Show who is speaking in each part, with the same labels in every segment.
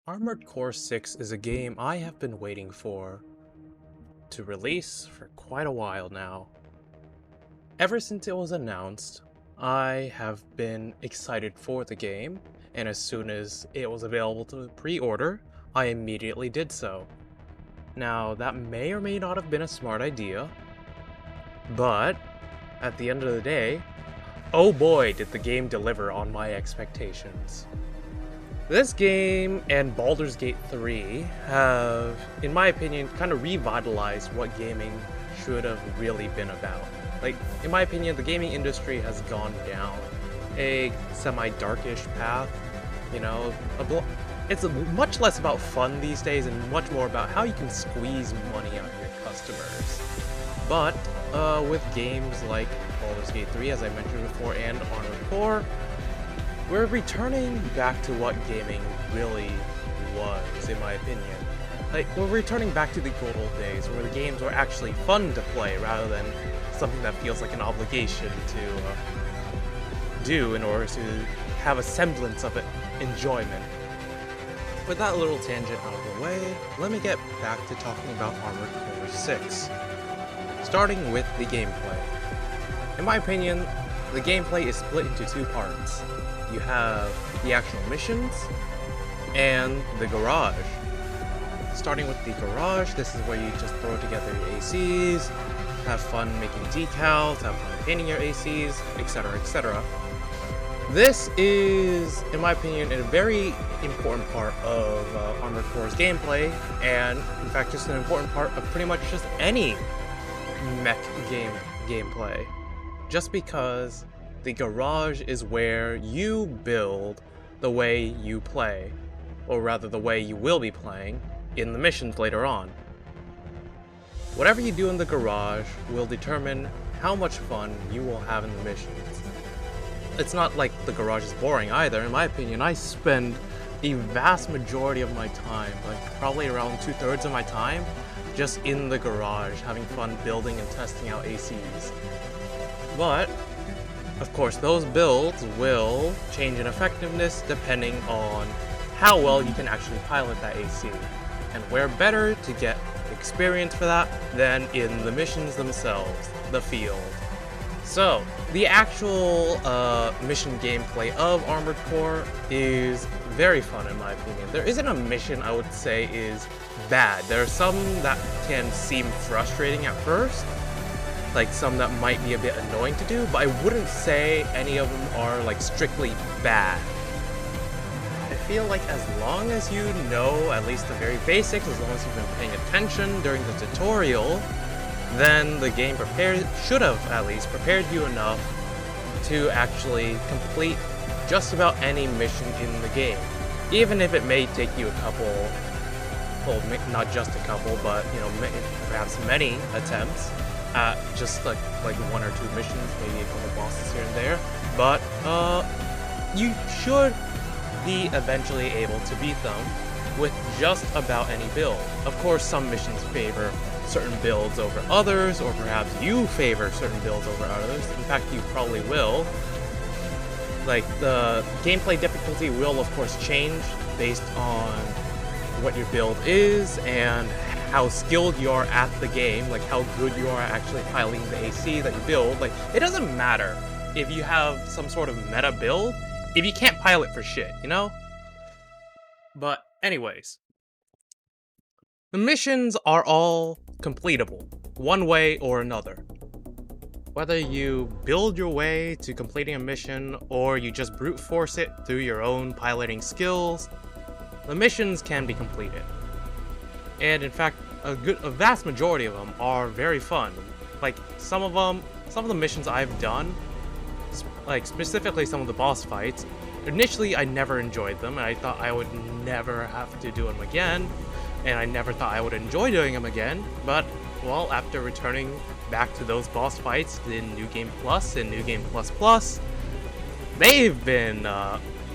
Speaker 1: Armored Core 6 is a game I have been waiting for to release for quite a while now. Ever since it was announced, I have been excited for the game, and as soon as it was available to pre-order, I immediately did so. Now, that may or may not have been a smart idea, but at the end of the day, oh boy did the game deliver on my expectations. This game and Baldur's Gate 3 have, in my opinion, kind of revitalized what gaming should have really been about. Like, in my opinion, the gaming industry has gone down a semi-darkish path, you know, it's much less about fun these days and much more about how you can squeeze money out of your customers. But, with games like Baldur's Gate 3, as I mentioned before, and Armored Core, we're returning back to what gaming really was, in my opinion. Like, we're returning back to the good old days where the games were actually fun to play rather than something that feels like an obligation to do in order to have a semblance of enjoyment. With that little tangent out of the way, let me get back to talking about Armored Core 6. Starting with the gameplay. In my opinion, the gameplay is split into two parts. You have the actual missions and the garage. Starting with the garage, this is where you just throw together your ACs, have fun making decals, have fun painting your ACs, etc, etc. This is, in my opinion, a very important part of Armored Core's gameplay, and in fact just an important part of pretty much just any mech gameplay. Just because the garage is where you build the way you play, or rather the way you will be playing in the missions later on. Whatever you do in the garage will determine how much fun you will have in the missions. It's not like the garage is boring either. In my opinion, I spend the vast majority of my time, like probably around 2/3 of my time, just in the garage, having fun building and testing out ACs. But of course, those builds will change in effectiveness depending on how well you can actually pilot that AC. And where better to get experience for that than in the missions themselves, the field. So, the actual mission gameplay of Armored Core is very fun in my opinion. There isn't a mission I would say is bad. There are some that can seem frustrating at first, like some that might be a bit annoying to do, but I wouldn't say any of them are like strictly bad. I feel like as long as you know at least the very basics, as long as you've been paying attention during the tutorial, then the game should have at least prepared you enough to actually complete just about any mission in the game. Even if it may take you a couple, well, not just a couple, but you know, perhaps many attempts at just like one or two missions, maybe a couple bosses here and there, but you should be eventually able to beat them with just about any build. Of course, some missions favor certain builds over others, or perhaps you favor certain builds over others. In fact, you probably will. Like, the gameplay difficulty will of course change based on what your build is and how skilled you are at the game, like how good you are at actually piloting the AC that you build. Like, it doesn't matter if you have some sort of meta build if you can't pilot for shit, you know? But anyways, the missions are all completable, one way or another. Whether you build your way to completing a mission or you just brute force it through your own piloting skills, the missions can be completed. And in fact, a vast majority of them are very fun. Like, some of the missions I've done, like specifically some of the boss fights, initially I never enjoyed them, and I thought I would never have to do them again, and I never thought I would enjoy doing them again, but, well, after returning back to those boss fights in New Game Plus and New Game Plus Plus, they've been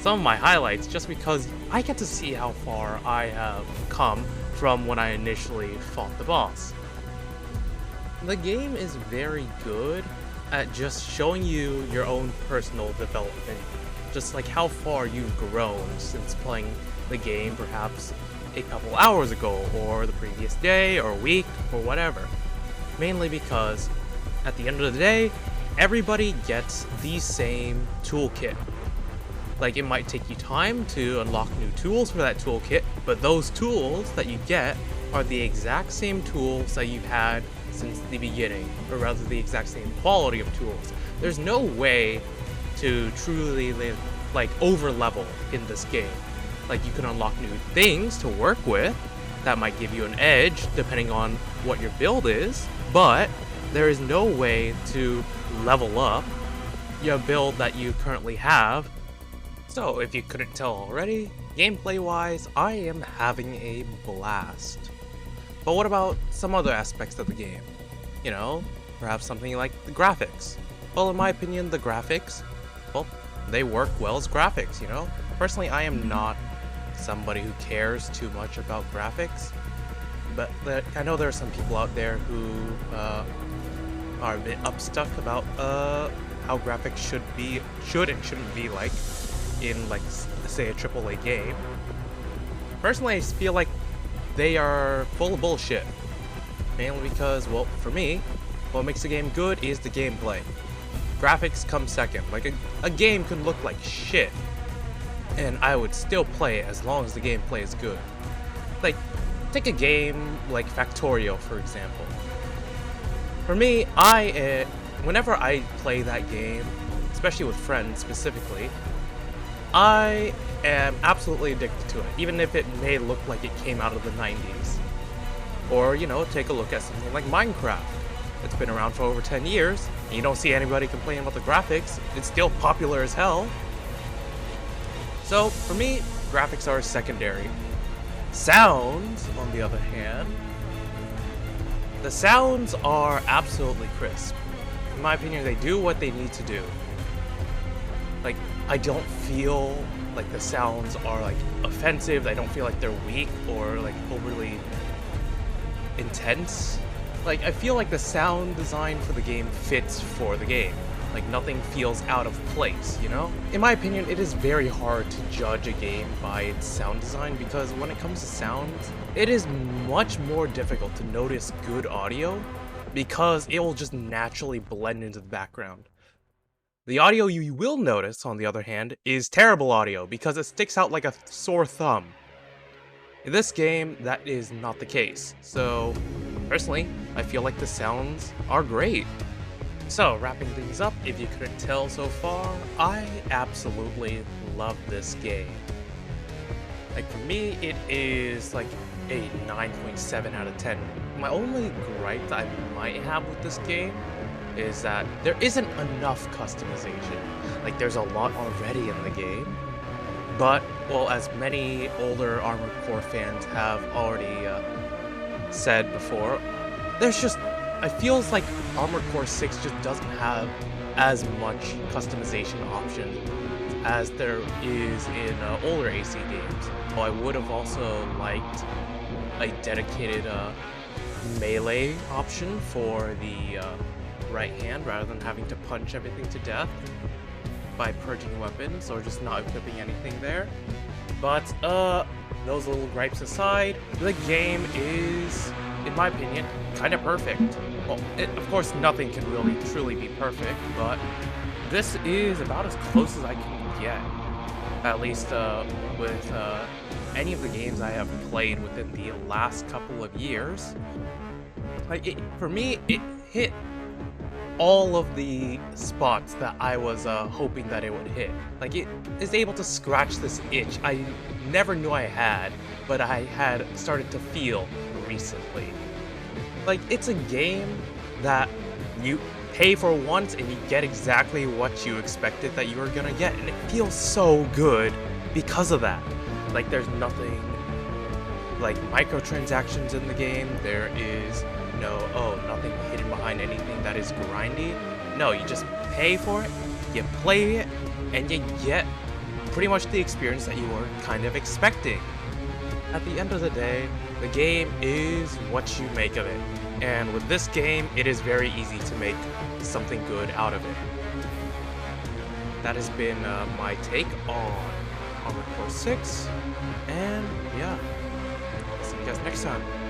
Speaker 1: some of my highlights just because I get to see how far I have come from when I initially fought the boss. The game is very good at just showing you your own personal development, just like how far you've grown since playing the game perhaps a couple hours ago, or the previous day, or week, or whatever. Mainly because, at the end of the day, everybody gets the same toolkit. Like, it might take you time to unlock new tools for that toolkit, but those tools that you get are the exact same tools that you've had since the beginning, or rather the exact same quality of tools. There's no way to truly over level in this game. Like, you can unlock new things to work with that might give you an edge depending on what your build is, but there is no way to level up your build that you currently have. So if you couldn't tell already, gameplay wise, I am having a blast. But what about some other aspects of the game? You know, perhaps something like the graphics. Well, in my opinion, the graphics, well, they work well as graphics, you know? Personally, I am not somebody who cares too much about graphics, but I know there are some people out there who are a bit upstuck about how graphics should and shouldn't be like in, like, say a AAA game. Personally, I feel like they are full of bullshit. Mainly because, well, for me, what makes a game good is the gameplay. Graphics come second. Like, a game can look like shit, and I would still play it as long as the gameplay is good. Like, take a game like Factorio, for example. For me, whenever I play that game, especially with friends specifically, I am absolutely addicted to it, even if it may look like it came out of the 90s. Or, you know, take a look at something like Minecraft. It's been around for over 10 years, and you don't see anybody complaining about the graphics. It's still popular as hell. So, for me, graphics are secondary. Sounds, on the other hand, the sounds are absolutely crisp. In my opinion, they do what they need to do. Like, I don't feel like the sounds are, like, offensive. I don't feel like they're weak or, like, overly intense. Like, I feel like the sound design for the game fits for the game. Like, nothing feels out of place, you know? In my opinion, it is very hard to judge a game by its sound design, because when it comes to sounds, it is much more difficult to notice good audio because it will just naturally blend into the background. The audio you will notice, on the other hand, is terrible audio because it sticks out like a sore thumb. In this game, that is not the case. So, personally, I feel like the sounds are great. So, wrapping things up, if you couldn't tell so far, I absolutely love this game. Like, for me, it is like a 9.7 out of 10. My only gripe that I might have with this game is that there isn't enough customization. Like, there's a lot already in the game, but, well, as many older Armored Core fans have already said before, there's just, I feels like Armored Core 6 just doesn't have as much customization option as there is in older AC games. Well, I would have also liked a dedicated melee option for the right hand, rather than having to punch everything to death by purging weapons or just not equipping anything there. But those little gripes aside, the game is, in my opinion, kind of perfect. Well, of course nothing can really truly be perfect, but this is about as close as I can get. At least with any of the games I have played within the last couple of years. Like, for me, it hit all of the spots that I was hoping that it would hit. Like, it is able to scratch this itch I never knew I had, but I had started to feel recently. Like, it's a game that you pay for once and you get exactly what you expected that you were gonna get, and it feels so good because of that. Like, there's nothing like microtransactions in the game. There is nothing hidden behind anything that is grindy. No, you just pay for it, you play it, and you get pretty much the experience that you were kind of expecting. At the end of the day, the game is what you make of it. And with this game, it is very easy to make something good out of it. That has been my take on Armored Core 6. And yeah, see you guys next time.